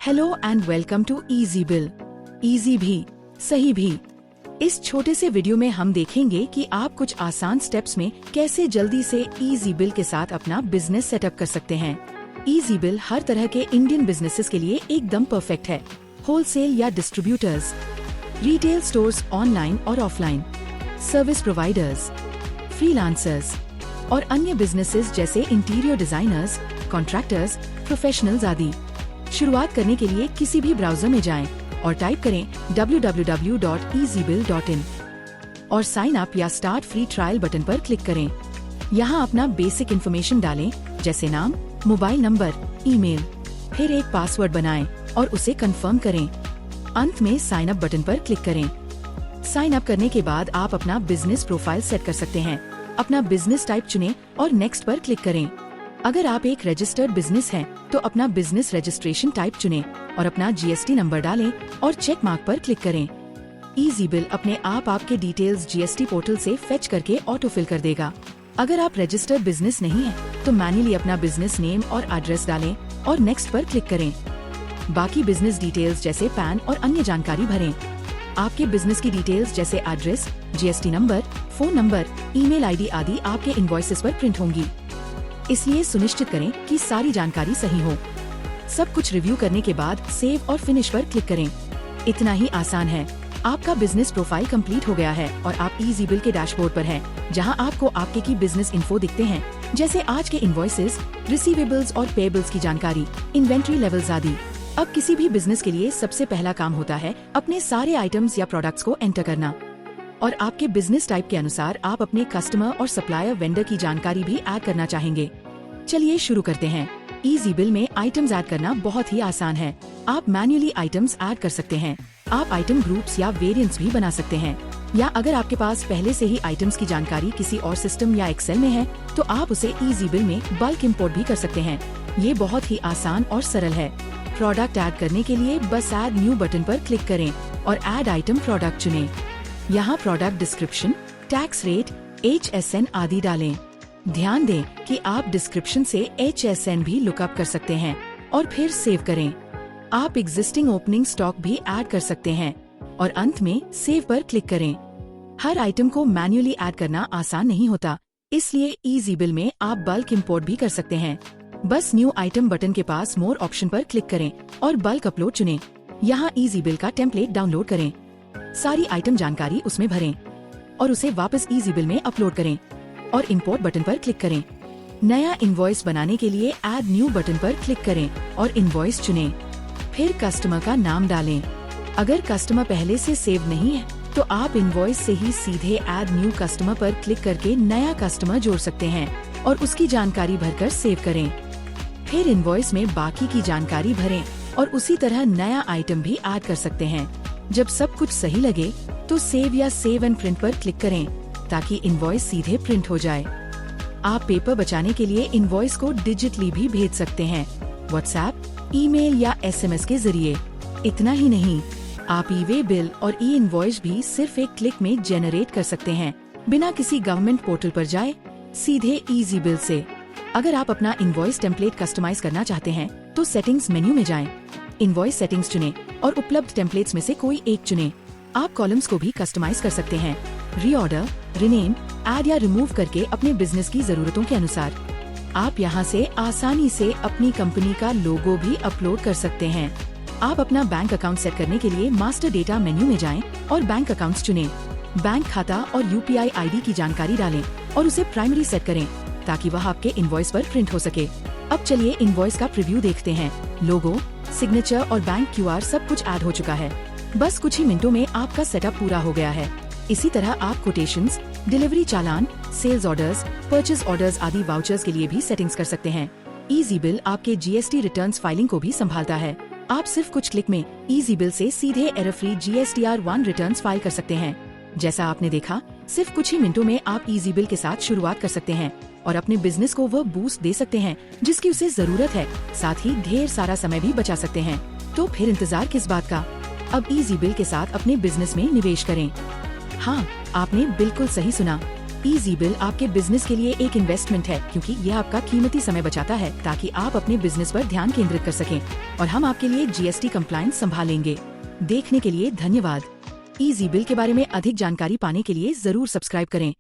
Hello and welcome to Easy Bill. Easy भी सही भी। इस छोटे से वीडियो में हम देखेंगे कि आप कुछ आसान स्टेप्स में कैसे जल्दी से इजी बिल के साथ अपना बिजनेस सेटअप कर सकते हैं। इजी बिल हर तरह के इंडियन बिजनेसेस के लिए एकदम परफेक्ट है। होलसेल या डिस्ट्रीब्यूटर्स, रिटेल स्टोर्स ऑनलाइन और ऑफलाइन, सर्विस प्रोवाइडर्स, फ्रीलांसर्स और अन्य बिजनेसेस जैसे इंटीरियर डिजाइनर्स, कॉन्ट्रैक्टर्स, प्रोफेशनल्स आदि। शुरुआत करने के लिए किसी भी ब्राउजर में जाएं और टाइप करें www.easybill.in और साइन अप या स्टार्ट फ्री ट्रायल बटन पर क्लिक करें। यहाँ अपना बेसिक इन्फॉर्मेशन डालें जैसे नाम, मोबाइल नंबर, ईमेल, फिर एक पासवर्ड बनाएं और उसे कंफर्म करें। अंत में साइन अप बटन पर क्लिक करें। साइन अप करने के बाद आप अपना बिजनेस प्रोफाइल सेट कर सकते हैं। अपना बिजनेस टाइप चुनें और नेक्स्ट पर क्लिक करें। अगर आप एक रजिस्टर्ड बिजनेस हैं, तो अपना बिजनेस रजिस्ट्रेशन टाइप चुनें और अपना जीएसटी नंबर डालें और चेक मार्क पर क्लिक करें। इजी बिल अपने आप आपके डिटेल्स जीएसटी पोर्टल से फेच करके ऑटो फिल कर देगा। अगर आप रजिस्टर्ड बिजनेस नहीं है, तो मैन्युअली अपना बिजनेस नेम और एड्रेस डालें और नेक्स्ट पर क्लिक करें। बाकी बिजनेस डिटेल्स जैसे पैन और अन्य जानकारी भरें। आपके बिजनेस की डिटेल्स जैसे address, GST number, phone number, email ID आदि आपके इनवॉइसेस पर प्रिंट होंगी, इसलिए सुनिश्चित करें कि सारी जानकारी सही हो। सब कुछ रिव्यू करने के बाद सेव और फिनिश पर क्लिक करें। इतना ही आसान है। आपका बिजनेस प्रोफाइल कंप्लीट हो गया है और आप इजी बिल के डैशबोर्ड पर हैं, जहां आपको आपके की बिजनेस इन्फो दिखते हैं, जैसे आज के इनवॉइसेस, रिसीवेबल्स और पेबल्स की जानकारी, इन्वेंट्री लेवल्स आदि। अब किसी भी बिजनेस के लिए सबसे पहला काम होता है अपने सारे आइटम्स या प्रोडक्ट्स को एंटर करना, और आपके बिजनेस टाइप के अनुसार आप अपने कस्टमर और सप्लायर वेंडर की जानकारी भी ऐड करना चाहेंगे। चलिए शुरू करते हैं। इजी बिल में आइटम्स ऐड करना बहुत ही आसान है। आप मैन्युअली आइटम्स ऐड कर सकते हैं। आप आइटम ग्रुप्स या वेरिएंट्स भी बना सकते हैं, या अगर आपके पास पहले से ही आइटम्स की जानकारी किसी और सिस्टम या एक्सेल में है, तो आप उसे इजी बिल में बल्क इम्पोर्ट भी कर सकते हैं। ये बहुत ही आसान और सरल है। प्रोडक्ट ऐड करने के लिए बस ऐड न्यू बटन पर क्लिक करें और ऐड आइटम प्रोडक्ट चुनें। यहाँ product description, tax rate, HSN आदि डालें। ध्यान दें कि आप डिस्क्रिप्शन से HSN भी लुकअप कर सकते हैं और फिर सेव करें। आप एग्जिस्टिंग ओपनिंग स्टॉक भी ऐड कर सकते हैं और अंत में सेव पर क्लिक करें। हर आइटम को मैन्युअली ऐड करना आसान नहीं होता, इसलिए इजी बिल में आप बल्क इंपोर्ट भी कर सकते हैं। बस न्यू आइटम बटन के पास मोर ऑप्शन पर क्लिक करें और बल्क अपलोड चुनें। यहाँ इजी बिल का टेम्पलेट डाउनलोड करें, सारी आइटम जानकारी उसमें भरें और उसे वापस इजी बिल में अपलोड करें और इंपोर्ट बटन पर क्लिक करें। नया इनवॉइस बनाने के लिए ऐड न्यू बटन पर क्लिक करें और इनवॉइस चुनें। फिर कस्टमर का नाम डालें। अगर कस्टमर पहले से सेव नहीं है, तो आप इनवॉइस से ही सीधे ऐड न्यू कस्टमर पर क्लिक करके नया कस्टमर जोड़ सकते हैं और उसकी जानकारी भरकर सेव करें। फिर इनवॉइस में बाकी की जानकारी भरें और उसी तरह नया आइटम भी ऐड कर सकते हैं। जब सब कुछ सही लगे, तो सेव या सेव एंड प्रिंट पर क्लिक करें ताकि इनवॉइस सीधे प्रिंट हो जाए। आप पेपर बचाने के लिए इनवॉइस को डिजिटली भी भेज सकते हैं, व्हाट्सएप, ईमेल या SMS के जरिए। इतना ही नहीं, आप ई-वे बिल और ई इनवॉइस भी सिर्फ एक क्लिक में जेनरेट कर सकते हैं, बिना किसी गवर्नमेंट पोर्टल पर जाए, सीधे इजी बिल से। अगर आप अपना इनवॉइस टेम्पलेट कस्टमाइज करना चाहते हैं, तो सेटिंग्स मेन्यू में जाएं, इनवॉइस सेटिंग्स चुनें और उपलब्ध टेम्पलेट्स में से कोई एक चुनें। आप कॉलम्स को भी कस्टमाइज कर सकते हैं, रीऑर्डर, रिनेम, ऐड या रिमूव करके अपने बिजनेस की जरूरतों के अनुसार। आप यहाँ से आसानी से अपनी कंपनी का लोगो भी अपलोड कर सकते हैं। आप अपना बैंक अकाउंट सेट करने के लिए मास्टर डेटा मेन्यू में जाएं और बैंक अकाउंट्स चुनें। बैंक खाता और UPI ID की जानकारी डालें और उसे प्राइमरी सेट करें ताकि वह आपके इनवॉइस पर प्रिंट हो सके। अब चलिए इनवॉइस का प्रीव्यू देखते हैं। लोगो, सिग्नेचर और बैंक QR सब कुछ ऐड हो चुका है। बस कुछ ही मिनटों में आपका सेटअप पूरा हो गया है। इसी तरह आप कोटेशंस, डिलीवरी चालान, सेल्स ऑर्डर्स, परचेज ऑर्डर्स आदि वाउचर्स के लिए भी सेटिंग्स कर सकते हैं। इजी बिल आपके GST रिटर्न्स फाइलिंग को भी संभालता है। आप सिर्फ कुछ क्लिक में इजी बिल से सीधे error free GSTR1 returns file कर सकते हैं। जैसा आपने देखा, सिर्फ कुछ ही मिनटों में आप इजी बिल के साथ शुरुआत कर सकते हैं और अपने बिजनेस को वह बूस्ट दे सकते हैं जिसकी उसे जरूरत है। साथ ही ढेर सारा समय भी बचा सकते हैं। तो फिर इंतजार किस बात का? अब इजी बिल के साथ अपने बिजनेस में निवेश करें। हाँ, आपने बिल्कुल सही सुना। इजी बिल आपके बिजनेस के लिए एक इन्वेस्टमेंट है, क्योंकि यह आपका कीमती समय बचाता है ताकि आप अपने बिजनेस पर ध्यान केंद्रित कर सकें और हम आपके लिए जीएसटी कंप्लायंस संभालेंगे। देखने के लिए धन्यवाद। इजी बिल के बारे में अधिक जानकारी पाने के लिए जरूर सब्सक्राइब करें।